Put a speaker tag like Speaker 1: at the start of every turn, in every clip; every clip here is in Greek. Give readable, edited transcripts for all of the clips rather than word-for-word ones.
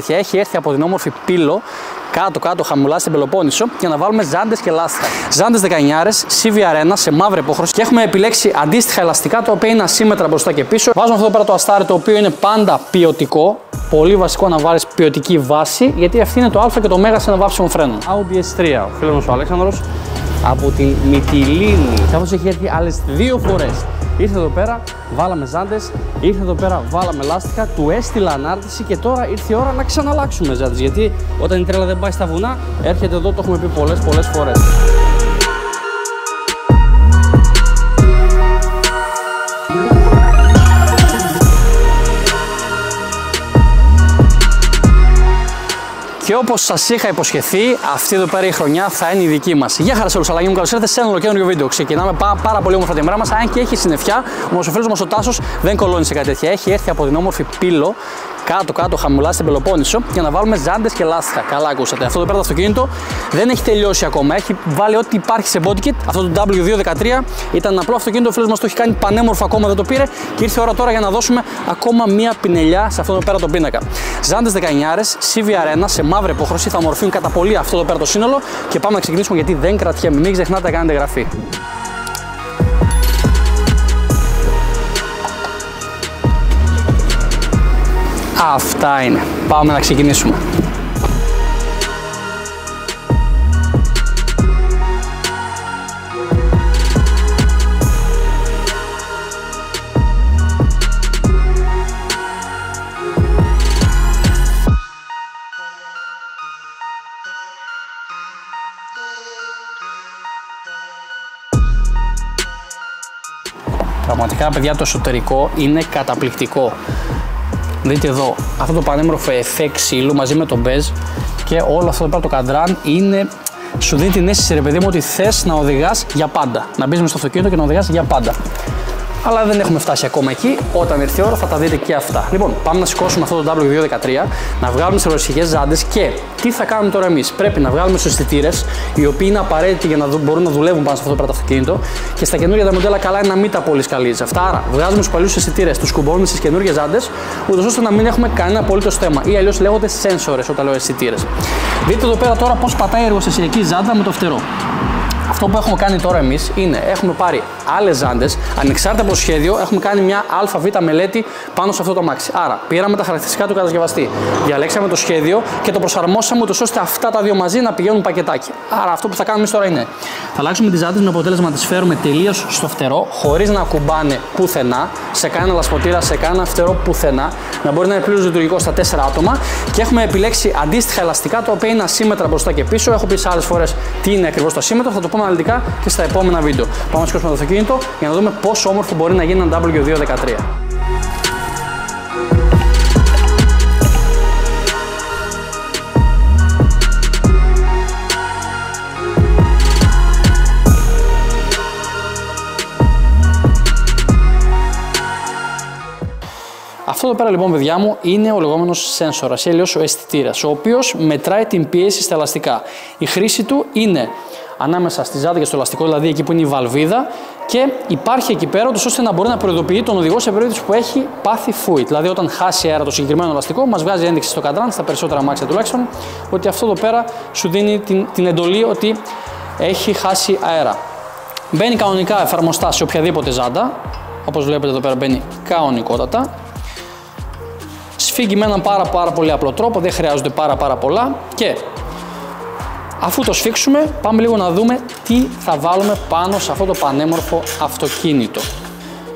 Speaker 1: Έχει έρθει από την όμορφη Πύλο, κάτω χαμηλά στην Πελοπόννησο, για να βάλουμε ζάντες και λάστιχα. Ζάντες 19, CVR1 σε μαύρη απόχρωση και έχουμε επιλέξει αντίστοιχα ελαστικά τα οποία είναι ασύμμετρα μπροστά και πίσω. Βάζουμε αυτό εδώ πέρα το αστάρι το οποίο είναι πάντα ποιοτικό. Πολύ βασικό να βάλεις ποιοτική βάση, γιατί αυτή είναι το Α και το Μέγα σε ένα βάψιμο φρένο. Audi S3, ο φίλος μας ο Αλέξανδρος από την Μυτιλήνη. Καθώς έχει έρθει άλλες 2 φορές. Ήρθε εδώ πέρα, βάλαμε ζάντες, ήρθε εδώ πέρα, βάλαμε λάστιχα, του έστειλα ανάρτηση και τώρα ήρθε η ώρα να ξαναλλάξουμε ζάντες. Γιατί όταν η τρέλα δεν πάει στα βουνά, έρχεται εδώ, το έχουμε πει πολλές φορές. Και όπως σας είχα υποσχεθεί, αυτή εδώ πέρα η χρονιά θα είναι η δική μας. Γεια χαρά σε όλους, αλλαγή μου, καλώς ήρθατε σε ένα ολοκαίριο βίντεο. Ξεκινάμε πάρα πολύ όμορφα τη μέρα μας, αν και έχει συννεφιά, όμως ο φίλος μας ο Τάσος δεν κολώνει σε κάτι τέτοια. Έχει έρθει από την όμορφη Πύλο, κάτω χαμηλά στην Πελοπόννησο, για να βάλουμε ζάντες και λάστιχα. Καλά ακούσατε. Αυτό εδώ πέρα το αυτοκίνητο δεν έχει τελειώσει ακόμα. Έχει βάλει ό,τι υπάρχει σε body kit. Αυτό το W213 ήταν ένα απλό αυτοκίνητο. Ο φίλος μας το έχει κάνει πανέμορφο, ακόμα δεν το πήρε. Και ήρθε η ώρα τώρα για να δώσουμε ακόμα μία πινελιά σε αυτό εδώ πέρα το πίνακα. Ζάντες 19, CVR1 σε μαύρη απόχρωση. Θα μορφύνουν κατά πολύ αυτό εδώ πέρα το σύνολο. Και πάμε να ξεκινήσουμε γιατί δεν κρατιέμαι. Μην ξεχνάτε να κάνετε εγγραφή. Αυτά είναι. Πάμε να ξεκινήσουμε. Πραγματικά, παιδιά, το εσωτερικό είναι καταπληκτικό. Δείτε εδώ, αυτό το πανέμορφο εφέ ξύλου μαζί με το μπέζ και όλο αυτό εδώ πέρα το καντράν είναι, σου δίνει την αίσθηση, ρε παιδί μου, ότι θες να οδηγάς για πάντα. Να μπεις μες στο αυτοκίνητο και να οδηγάς για πάντα. Αλλά δεν έχουμε φτάσει ακόμα εκεί. Όταν έρθει η ώρα θα τα δείτε και αυτά. Λοιπόν, πάμε να σηκώσουμε αυτό το W213, να βγάλουμε τις ρωσικές ζάντες και τι θα κάνουμε τώρα εμείς. Πρέπει να βγάλουμε τους αισθητήρες, οι οποίοι είναι απαραίτητοι για να μπορούν να δουλεύουν πάνω σε αυτό το αυτοκίνητο. Και στα καινούργια τα μοντέλα καλά είναι να μην τα πολυσκαλίζεις αυτά. Άρα, βγάζουμε τους παλιούς αισθητήρες, τους κουμπώνουμε στις καινούργιες ζάντες, ούτως ώστε να μην έχουμε κανένα απολύτως θέμα. Ή αλλιώς λέγονται sensors όταν λέω αισθητήρες. Δείτε εδώ πέρα τώρα πώς πατάει η εργοστασιακή ζάντα με το φτερό. Αυτό που έχουμε κάνει τώρα εμείς είναι, έχουμε πάρει άλλες ζάντες, ανεξάρτητα από το σχέδιο, έχουμε κάνει μια ΑΒ μελέτη πάνω σε αυτό το αμάξι. Άρα, πήραμε τα χαρακτηριστικά του κατασκευαστή, διαλέξαμε το σχέδιο και το προσαρμόσαμε ούτως ώστε αυτά τα δύο μαζί να πηγαίνουν πακετάκι. Άρα, αυτό που θα κάνουμε εμείς τώρα είναι, θα αλλάξουμε τις ζάντες με αποτέλεσμα να τις φέρουμε τελείως στο φτερό, χωρίς να κουμπάνε πουθενά, σε κανένα λασποτήρα, σε κανένα φτερό πουθενά, να μπορεί να είναι πλήρως λειτουργικό στα 4 άτομα και έχουμε επιλέξει αντίστοιχα ελαστικά τα οποία είναι ασύμμετρα μπροστά και πίσω. Έχω πει σε άλλες φορές τι είναι ακριβώς το ασύμμετρο, θα το πούμε αναλυτικά και στα επόμενα βίντεο. Πάμε να σηκώσουμε το αυτοκίνητο για να δούμε πόσο όμορφο μπορεί να γίνει ένα W213. Αυτό εδώ πέρα λοιπόν, παιδιά μου, είναι ο λεγόμενος σένσορας ή αλλιώς ο αισθητήρας, ο οποίος μετράει την πίεση στα ελαστικά. Η χρήση του είναι ανάμεσα στη ζάντα και στο ελαστικό, δηλαδή εκεί που είναι η βαλβίδα, και υπάρχει εκεί πέρα ώστε να μπορεί να προειδοποιεί τον οδηγό σε περίπτωση που έχει πάθει φούιτ. Δηλαδή, όταν χάσει αέρα το συγκεκριμένο ελαστικό, μας βγάζει ένδειξη στο καντράν, στα περισσότερα αμάξια τουλάχιστον, ότι αυτό εδώ πέρα σου δίνει την εντολή ότι έχει χάσει αέρα. Μπαίνει κανονικά εφαρμοστά σε οποιαδήποτε ζάντα, όπως βλέπετε εδώ πέρα μπαίνει κανονικότατα. Σφίγγει με έναν πάρα πολύ απλό τρόπο, δεν χρειάζονται πάρα πολλά και αφού το σφίξουμε πάμε λίγο να δούμε τι θα βάλουμε πάνω σε αυτό το πανέμορφο αυτοκίνητο.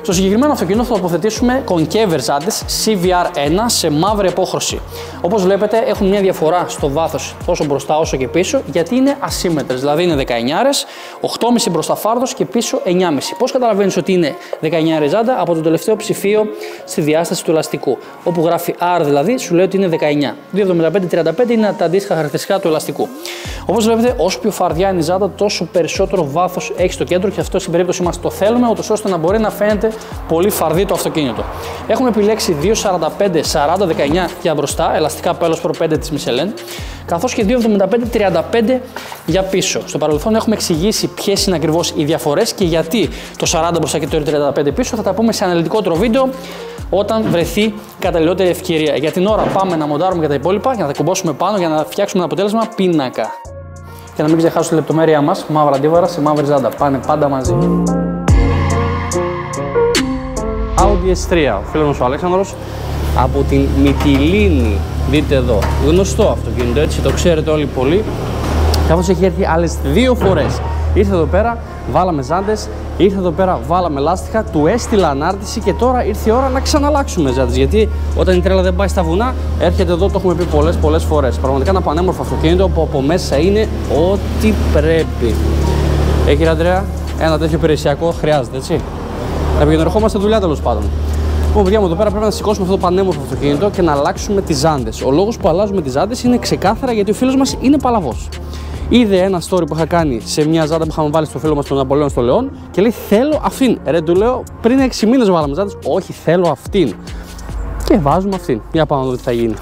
Speaker 1: Στο συγκεκριμένο αυτοκίνητο θα τοποθετήσουμε κονκέβερ ζάντες CVR1 σε μαύρη απόχρωση. Όπως βλέπετε έχουν μια διαφορά στο βάθος τόσο μπροστά όσο και πίσω, γιατί είναι ασύμμετρες, δηλαδή είναι 19, 8,5 μπροστά φάρδος και πίσω 9,5. Πώς καταλαβαίνεις ότι είναι 19 ζάντα? Από το τελευταίο ψηφίο στη διάσταση του ελαστικού, όπου γράφει R, δηλαδή σου λέει ότι είναι 19. 2,75-35 είναι τα αντίστοιχα χαρακτηριστικά του ελαστικού. Όπως βλέπετε, όσο πιο φαρδιά είναι η ζάντα, τόσο περισσότερο βάθος έχει στο κέντρο και αυτό στην περίπτωση μας το θέλουμε, ώστε να μπορεί να φαίνεται πολύ φαρδί το αυτοκίνητο. Έχουμε επιλέξει 2,45-40-19 για μπροστά, ελαστικά πέλος Pro 5 της Michelin, καθώς και 2,75-35 για πίσω. Στο παρελθόν έχουμε εξηγήσει ποιες είναι ακριβώς οι διαφορές και γιατί το 40 μπροστά και το 35 πίσω. Θα τα πούμε σε αναλυτικότερο βίντεο. όταν βρεθεί καταλληλότερη ευκαιρία. Για την ώρα πάμε να μοντάρουμε για τα υπόλοιπα, για να τα κουμπώσουμε πάνω, για να φτιάξουμε ένα αποτέλεσμα πίνακα. Και να μην ξεχάσω τη λεπτομέρειά μας, μαύρα αντίβαρα σε μαύρη ζάντα. Πάνε πάντα μαζί. Audi S3, ο φίλος μας ο Αλέξανδρος από τη Μυτιλήνη. Δείτε εδώ, γνωστό αυτοκίνητο, έτσι, το ξέρετε όλοι πολύ. Καθώς έχει έρθει άλλες 2 φορές. Ήρθε εδώ πέρα, βάλαμε ζάντες, ήρθε εδώ πέρα, βάλαμε λάστιχα, του έστειλα ανάρτηση και τώρα ήρθε η ώρα να ξαναλλάξουμε ζάντες. Γιατί όταν η τρέλα δεν πάει στα βουνά, έρχεται εδώ, το έχουμε πει πολλές φορές. Πραγματικά ένα πανέμορφο αυτοκίνητο που από μέσα είναι ό,τι πρέπει. Κύριε Ανδρέα, ένα τέτοιο υπηρεσιακό χρειάζεται, έτσι. Επικεντρωνόμαστε δουλειά τέλος πάντων. Λοιπόν, παιδιά μου, εδώ πέρα πρέπει να σηκώσουμε αυτό το πανέμορφο αυτοκίνητο και να αλλάξουμε τις ζάντες. Ο λόγος που αλλάζουμε τις ζάντες είναι ξεκάθαρα γιατί ο φίλος μας είναι παλαβός. Είδε ένα story που είχα κάνει σε μια ζάντα που είχαμε βάλει στο φίλο μας τον Ναπολέον στο Λεόν και λέει: θέλω αυτήν. Ρε, του λέω: πριν 6 μήνες βάλαμε ζάντες. Όχι, θέλω αυτήν. Και βάζουμε αυτήν. Για πάμε να δούμε τι θα γίνει.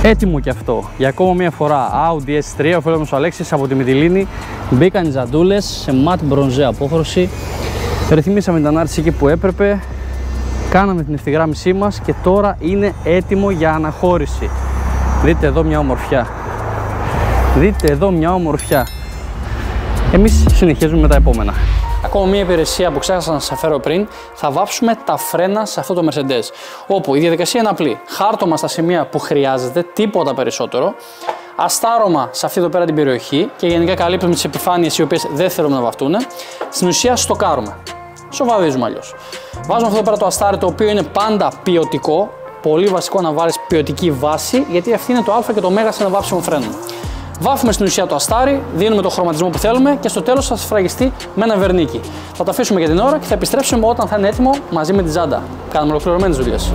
Speaker 1: Έτοιμο και αυτό. Για ακόμα μια φορά Audi S3, ο φίλος μας ο Αλέξης από τη Μυτιλήνη. Μπήκαν οι ζαντούλες σε ματ μπρονζέ απόχρωση. Ρυθμίσαμε την ανάρτηση εκεί που έπρεπε. Κάναμε την ευθυγράμμισή μας και τώρα είναι έτοιμο για αναχώρηση. Δείτε εδώ μια ομορφιά. Δείτε εδώ μια ομορφιά. Εμείς συνεχίζουμε με τα επόμενα. Ακόμα μια υπηρεσία που ξέχασα να σας φέρω πριν, θα βάψουμε τα φρένα σε αυτό το Mercedes. Όπου η διαδικασία είναι απλή. Χάρτωμα στα σημεία που χρειάζεται, τίποτα περισσότερο. Αστάρωμα σε αυτή εδώ πέρα την περιοχή και γενικά καλύπτουμε τις επιφάνειες οι οποίες δεν θέλουμε να βαφτούν. Στην ουσία στοκάρουμε. Σοβαδίζουμε αλλιώς. Βάζουμε αυτό εδώ πέρα το αστάρι το οποίο είναι πάντα ποιοτικό. Πολύ βασικό να βάλεις ποιοτική βάση, γιατί αυτή είναι το α και το μέγα σε ένα βάψιμο φρένο. Βάφουμε στην ουσία το αστάρι, δίνουμε το χρωματισμό που θέλουμε και στο τέλος θα σφραγιστεί με ένα βερνίκι. Θα το αφήσουμε για την ώρα και θα επιστρέψουμε όταν θα είναι έτοιμο μαζί με τη ζάντα. Κάνουμε ολοκληρωμένες δουλειές.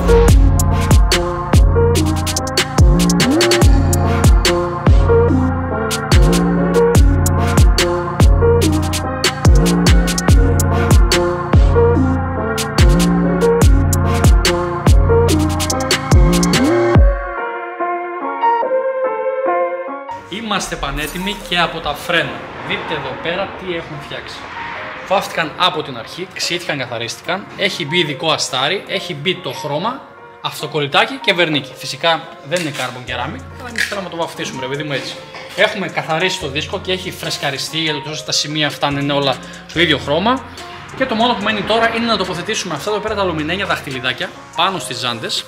Speaker 1: Είμαστε πανέτοιμοι και από τα φρένα. Δείτε εδώ πέρα τι έχουν φτιάξει. Βάφτηκαν από την αρχή, ξύθηκαν, καθαρίστηκαν. Έχει μπει ειδικό αστάρι, έχει μπει το χρώμα, αυτοκολλητάκι και βερνίκι. Φυσικά δεν είναι carbon ceramic, αλλά εμείς θέλουμε να το βαφτίσουμε, ρε παιδί μου, έτσι. Έχουμε καθαρίσει το δίσκο και έχει φρεσκαριστεί για το ώστε τα σημεία αυτά είναι όλα στο ίδιο χρώμα. Και το μόνο που μένει τώρα είναι να τοποθετήσουμε αυτά εδώ πέρα τα αλουμινένια δαχτυλιδάκια πάνω στις ζάντες,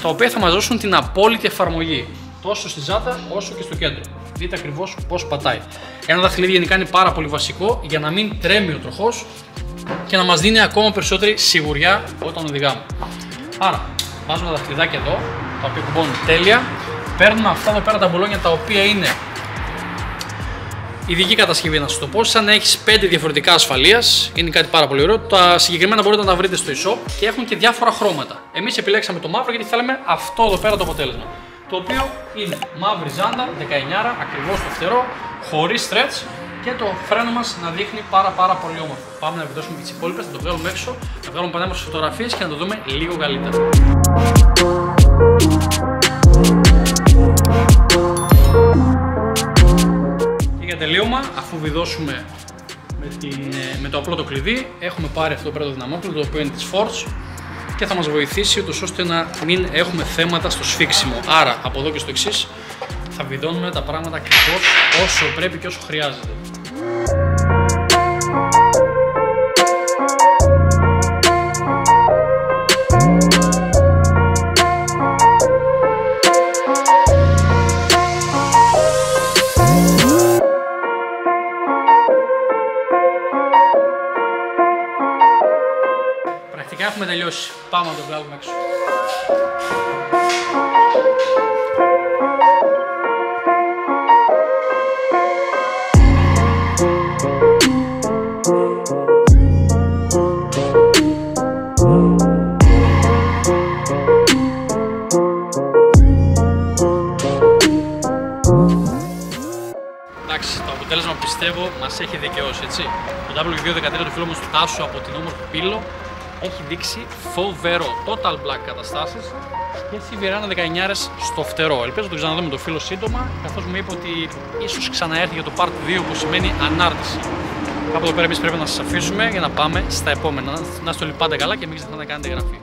Speaker 1: τα οποία θα μας δώσουν την απόλυτη εφαρμογή τόσο στη ζάτα όσο και στο κέντρο. Δείτε ακριβώς πώς πατάει. Ένα δαχτυλίδι γενικά είναι πάρα πολύ βασικό για να μην τρέμει ο τροχός και να μας δίνει ακόμα περισσότερη σιγουριά όταν οδηγάμε. Άρα, βάζουμε τα δαχτυλιδάκια εδώ, τα οποία κουμπώνουν τέλεια. Παίρνουμε αυτά εδώ πέρα τα μπουλόνια τα οποία είναι ειδική κατασκευή, να σας το πω, σαν να έχεις 5 διαφορετικά ασφαλείας. Είναι κάτι πάρα πολύ ωραίο. Τα συγκεκριμένα μπορείτε να τα βρείτε στο e-shop και έχουν και διάφορα χρώματα. Εμείς επιλέξαμε το μαύρο γιατί θέλαμε αυτό εδώ πέρα το αποτέλεσμα. Το οποίο είναι μαύρη ζάντα, 19, ακριβώς το φτερό, χωρίς stretch και το φρένο μας να δείχνει πάρα πολύ όμορφο. Πάμε να επιδώσουμε και τις υπόλοιπες, να το βγάλουμε έξω, να βγάλουμε πανέμορφες φωτογραφίες και να το δούμε λίγο καλύτερα. Και για τελείωμα, αφού βιδώσουμε με το απλό το κλειδί, έχουμε πάρει αυτό πέρα το δυναμόπλο, το οποίο είναι της Forge και θα μας βοηθήσει ούτως ώστε να μην έχουμε θέματα στο σφίξιμο. Άρα από εδώ και στο εξής θα βιδώνουμε τα πράγματα ακριβώς όσο πρέπει και όσο χρειάζεται. Πρακτικά έχουμε τελειώσει. Πάμε να το βγάλουμε έξω. Εντάξει, το αποτέλεσμα πιστεύω μας έχει δικαιώσει, έτσι. Το W213 του φίλου μου του Τάσου από την όμορφη Πύλο έχει δείξει φοβερό total black καταστάσεις και Siberiana 19 στο φτερό. Ελπίζω να το ξαναδούμε το φίλο σύντομα, καθώς μου είπε ότι ίσως ξαναέρθει για το part 2 που σημαίνει ανάρτηση. Κάπου εδώ πέρα εμείς πρέπει να σας αφήσουμε για να πάμε στα επόμενα. Να είστε όλοι πάντα καλά και μην ξεχνάτε να κάνετε εγγραφή.